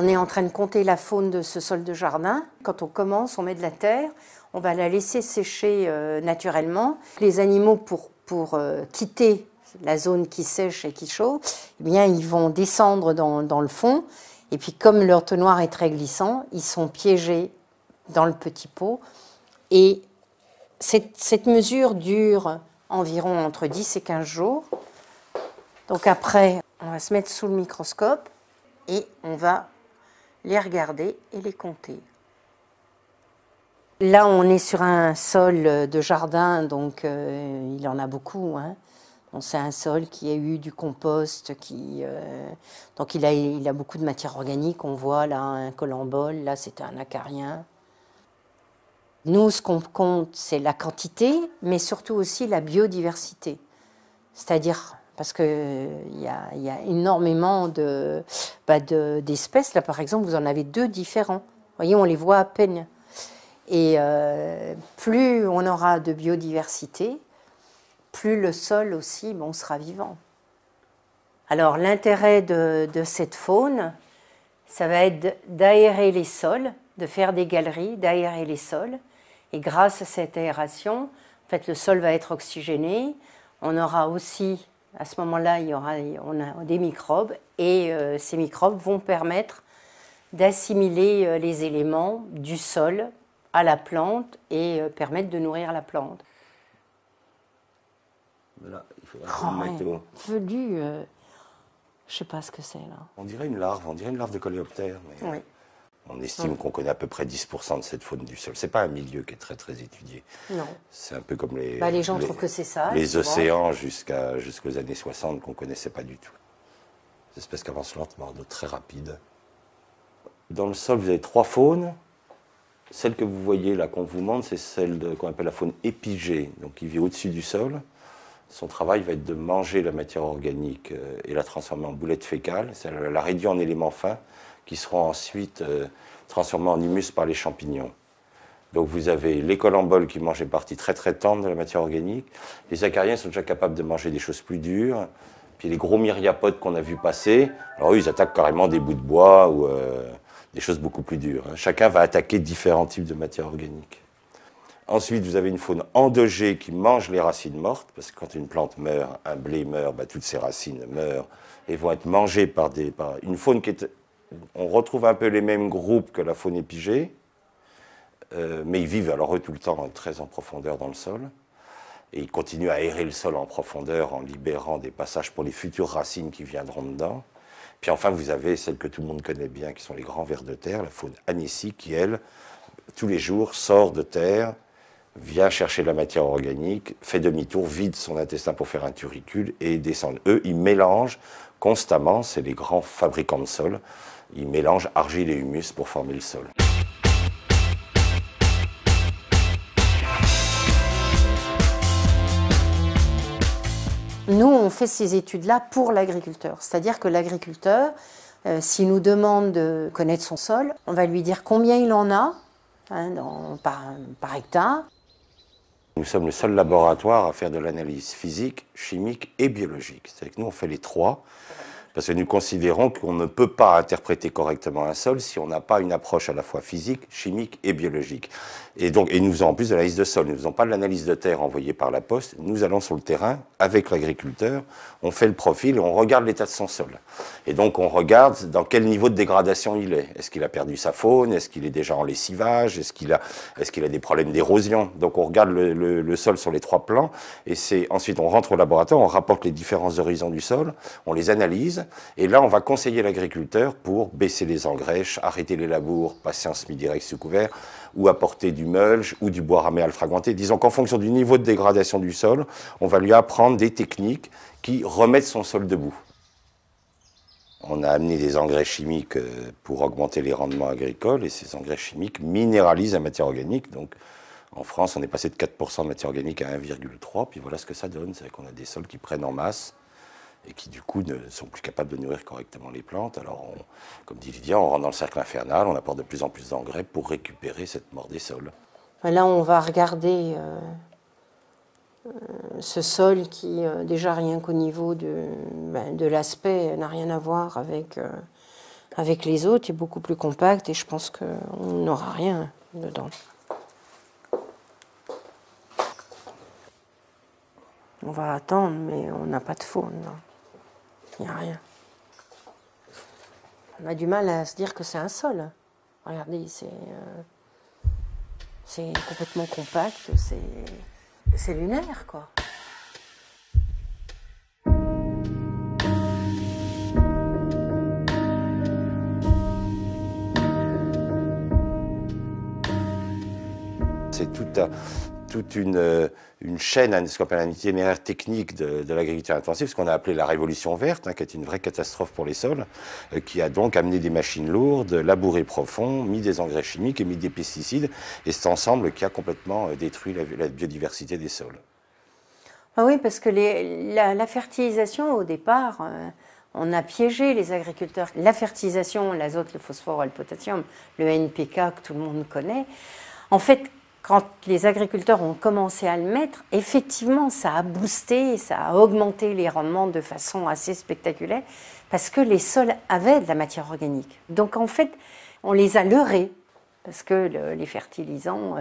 On est en train de compter la faune de ce sol de jardin. Quand on commence, on met de la terre, on va la laisser sécher naturellement. Les animaux, pour quitter la zone qui sèche et qui chauffe, eh bien, ils vont descendre dans le fond. Et puis, comme leur tennoir est très glissant, ils sont piégés dans le petit pot. Et cette mesure dure environ entre 10 et 15 jours. Donc après, on va se mettre sous le microscope et on va les regarder et les compter. Là, on est sur un sol de jardin, donc il en a beaucoup. Hein. C'est un sol qui a eu du compost, donc il a beaucoup de matière organique. On voit là un colembole, là c'était un acarien. Nous, ce qu'on compte, c'est la quantité, mais surtout aussi la biodiversité. C'est-à-dire, parce qu'il y a énormément d'espèces. Là, par exemple, vous en avez 2 différents. Vous voyez, on les voit à peine. Et plus on aura de biodiversité, plus le sol aussi sera vivant. Alors, l'intérêt de cette faune, ça va être d'aérer les sols, de faire des galeries, d'aérer les sols. Et grâce à cette aération, en fait, le sol va être oxygéné. On aura aussi, à ce moment-là, on a des microbes. Et ces microbes vont permettre d'assimiler les éléments du sol à la plante et permettre de nourrir la plante. Là, il faudrait mettre au... Velu, je ne sais pas ce que c'est là. On dirait une larve de coléoptère. Mais... Oui. On estime qu'on connaît à peu près 10% de cette faune du sol. C'est pas un milieu qui est très très étudié. Non. C'est un peu comme les gens trouvent que c'est ça. Les océans jusqu'aux années 60 qu'on connaissait pas du tout. Des espèces qui avancent lentement, d'autres très rapides. Dans le sol, vous avez 3 faunes. Celle que vous voyez là, qu'on vous montre, c'est celle qu'on appelle la faune épigée, donc qui vit au-dessus du sol. Son travail va être de manger la matière organique et la transformer en boulettes fécales. Ça la réduit en éléments fins qui seront ensuite transformés en humus par les champignons. Donc vous avez les colemboles qui mangent des parties très très tendres de la matière organique. Les acariens sont déjà capables de manger des choses plus dures. Puis les gros myriapodes qu'on a vus passer, alors eux ils attaquent carrément des bouts de bois ou des choses beaucoup plus dures. Hein. Chacun va attaquer différents types de matière organique. Ensuite, vous avez une faune endogée qui mange les racines mortes, parce que quand une plante meurt, un blé meurt, toutes ses racines meurent et vont être mangées par une faune qui est... On retrouve un peu les mêmes groupes que la faune épigée, mais ils vivent alors eux tout le temps très en profondeur dans le sol. Et ils continuent à aérer le sol en profondeur en libérant des passages pour les futures racines qui viendront dedans. Puis enfin, vous avez celles que tout le monde connaît bien, qui sont les grands vers de terre, la faune anécique, qui, elle, tous les jours, sort de terre, vient chercher la matière organique, fait demi-tour, vide son intestin pour faire un turricule et descend. Eux, ils mélangent constamment, c'est les grands fabricants de sol, ils mélangent argile et humus pour former le sol. Nous, on fait ces études-là pour l'agriculteur. C'est-à-dire que l'agriculteur, s'il nous demande de connaître son sol, on va lui dire combien il en a par hectare. Nous sommes le seul laboratoire à faire de l'analyse physique, chimique et biologique. C'est-à-dire que nous, on fait les 3, parce que nous considérons qu'on ne peut pas interpréter correctement un sol si on n'a pas une approche à la fois physique, chimique et biologique. Et nous faisons en plus de l'analyse de sol. Nous ne faisons pas de l'analyse de terre envoyée par la poste. Nous allons sur le terrain avec l'agriculteur, on fait le profil et on regarde l'état de son sol. Et donc on regarde dans quel niveau de dégradation il est. Est-ce qu'il a perdu sa faune? Est-ce qu'il est déjà en lessivage? Est-ce qu'il a des problèmes d'érosion? Donc on regarde le sol sur les 3 plans. Et ensuite on rentre au laboratoire, on rapporte les différents horizons du sol, on les analyse. Et là, on va conseiller l'agriculteur pour baisser les engrèches, arrêter les labours, passer en semi-direct sous couvert, ou apporter du mulch ou du bois raméal fragmenté. Disons qu'en fonction du niveau de dégradation du sol, on va lui apprendre des techniques qui remettent son sol debout. On a amené des engrais chimiques pour augmenter les rendements agricoles, et ces engrais chimiques minéralisent la matière organique. Donc, en France, on est passé de 4% de matière organique à 1,3%, puis voilà ce que ça donne. C'est qu'on a des sols qui prennent en masse, et qui du coup ne sont plus capables de nourrir correctement les plantes. Alors, comme dit Lydia, on rentre dans le cercle infernal, on apporte de plus en plus d'engrais pour récupérer cette mort des sols. Là, on va regarder ce sol qui, déjà rien qu'au niveau de l'aspect, n'a rien à voir avec Avec les autres, il est beaucoup plus compact et je pense qu'on n'aura rien dedans. On va attendre, mais on n'a pas de faune. Il n'y a rien. On a du mal à se dire que c'est un sol. Regardez, c'est complètement compact, c'est lunaire, quoi. C'est toute une chaîne, ce qu'on appelle un itinéraire technique de l'agriculture intensive, ce qu'on a appelé la révolution verte, hein, qui est une vraie catastrophe pour les sols, qui a donc amené des machines lourdes, labouré profond, mis des engrais chimiques et mis des pesticides, et cet ensemble qui a complètement détruit la biodiversité des sols. Ah oui, parce que la fertilisation, au départ, on a piégé les agriculteurs. La fertilisation, l'azote, le phosphore, le potassium, le NPK que tout le monde connaît, en fait, quand les agriculteurs ont commencé à le mettre, effectivement, ça a boosté, ça a augmenté les rendements de façon assez spectaculaire parce que les sols avaient de la matière organique. Donc, en fait, on les a leurrés parce que les fertilisants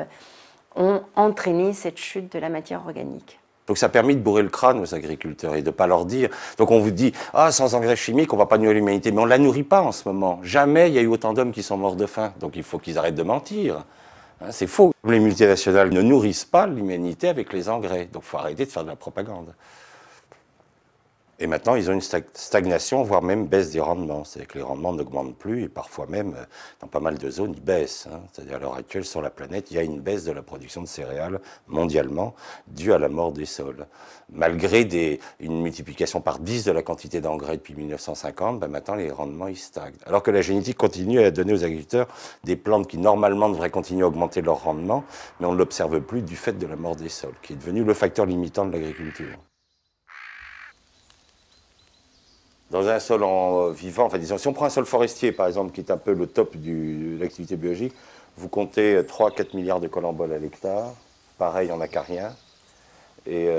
ont entraîné cette chute de la matière organique. Donc ça a permis de bourrer le crâne aux agriculteurs et de ne pas leur dire. Donc on vous dit, ah, sans engrais chimiques, on ne va pas nourrir l'humanité. Mais on ne la nourrit pas en ce moment. Jamais il y a eu autant d'hommes qui sont morts de faim. Donc il faut qu'ils arrêtent de mentir. C'est faux. Les multinationales ne nourrissent pas l'humanité avec les engrais. Donc il faut arrêter de faire de la propagande. Et maintenant, ils ont une stagnation, voire même baisse des rendements. C'est-à-dire que les rendements n'augmentent plus et parfois même, dans pas mal de zones, ils baissent. C'est-à-dire à l'heure actuelle, sur la planète, il y a une baisse de la production de céréales mondialement due à la mort des sols. Malgré une multiplication par 10 de la quantité d'engrais depuis 1950, maintenant les rendements ils stagnent. Alors que la génétique continue à donner aux agriculteurs des plantes qui normalement devraient continuer à augmenter leur rendement, mais on ne l'observe plus du fait de la mort des sols, qui est devenu le facteur limitant de l'agriculture. Dans un sol vivant, enfin disons, si on prend un sol forestier par exemple, qui est un peu le top de l'activité biologique, vous comptez 3-4 milliards de colamboles à l'hectare, pareil en acarien, et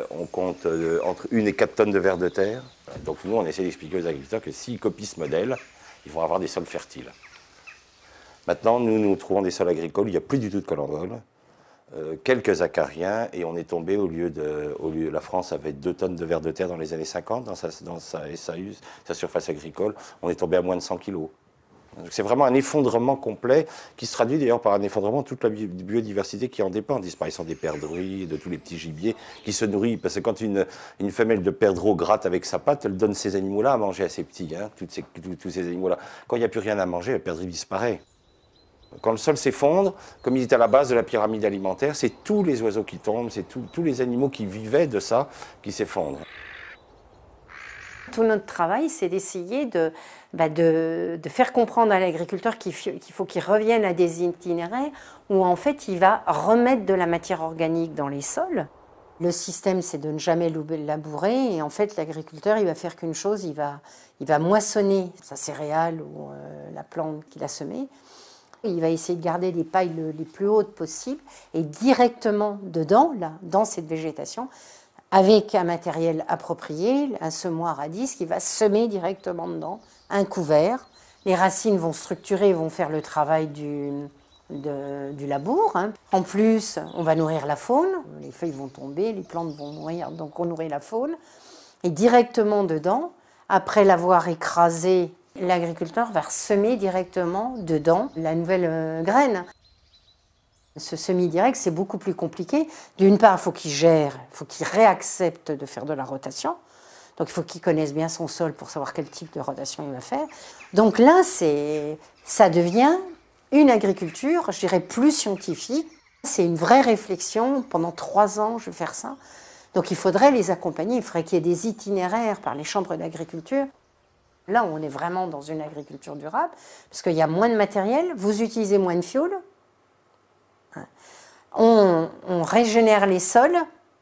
on compte entre 1 et 4 tonnes de vers de terre. Donc nous, on essaie d'expliquer aux agriculteurs que s'ils copient ce modèle, ils vont avoir des sols fertiles. Maintenant, nous trouvons des sols agricoles où il n'y a plus du tout de colamboles, quelques acariens, et on est tombé, la France avait 2 tonnes de vers de terre dans les années 50, dans sa SAU, sa surface agricole, on est tombé à moins de 100 kilos. C'est vraiment un effondrement complet, qui se traduit d'ailleurs par un effondrement de toute la biodiversité qui en dépend, disparition des perdrix, de tous les petits gibiers qui se nourrissent, parce que quand une femelle de perdreau gratte avec sa patte, elle donne ces animaux-là à manger à ses petits, hein, tous ces animaux-là. Quand il n'y a plus rien à manger, le perdrix disparaît. Quand le sol s'effondre, comme il est à la base de la pyramide alimentaire, c'est tous les oiseaux qui tombent, c'est tous les animaux qui vivaient de ça qui s'effondrent. Tout notre travail, c'est d'essayer de faire comprendre à l'agriculteur qu'il faut qu'il revienne à des itinéraires où en fait il va remettre de la matière organique dans les sols. Le système, c'est de ne jamais labourer et en fait l'agriculteur, il va faire qu'une chose, il va moissonner sa céréale ou la plante qu'il a semée. Il va essayer de garder les pailles les plus hautes possibles et directement dedans, là, dans cette végétation, avec un matériel approprié, un semoir à disque, il va semer directement dedans, un couvert. Les racines vont structurer, vont faire le travail du labour. Hein. En plus, on va nourrir la faune, les feuilles vont tomber, les plantes vont mourir, donc on nourrit la faune. Et directement dedans, après l'avoir écrasé, l'agriculteur va semer directement dedans la nouvelle graine. Ce semi-direct, c'est beaucoup plus compliqué. D'une part, il faut qu'il gère, il faut qu'il réaccepte de faire de la rotation. Donc il faut qu'il connaisse bien son sol pour savoir quel type de rotation il va faire. Donc là, ça devient une agriculture, je dirais, plus scientifique. C'est une vraie réflexion. Pendant 3 ans, je vais faire ça. Donc il faudrait les accompagner, il faudrait qu'il y ait des itinéraires par les chambres d'agriculture. Là, on est vraiment dans une agriculture durable, parce qu'il y a moins de matériel, vous utilisez moins de fioul, on régénère les sols,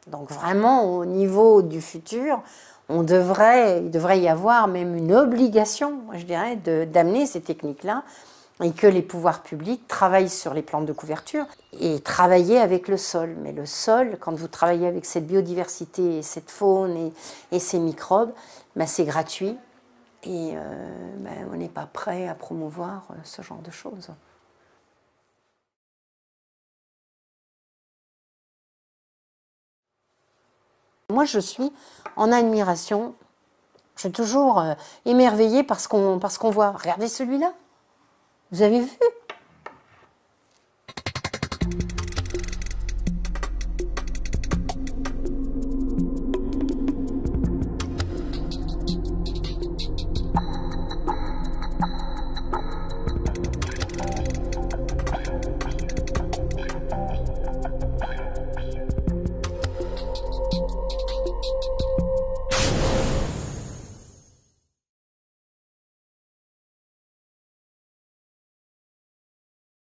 donc vraiment au niveau du futur, il devrait y avoir même une obligation, je dirais, d'amener ces techniques-là, et que les pouvoirs publics travaillent sur les plantes de couverture et travailler avec le sol. Mais le sol, quand vous travaillez avec cette biodiversité, et cette faune et ces microbes, ben c'est gratuit. Et on n'est pas prêt à promouvoir ce genre de choses. Moi, je suis en admiration. Je suis toujours émerveillée par ce qu'on voit. Regardez celui-là. Vous avez vu?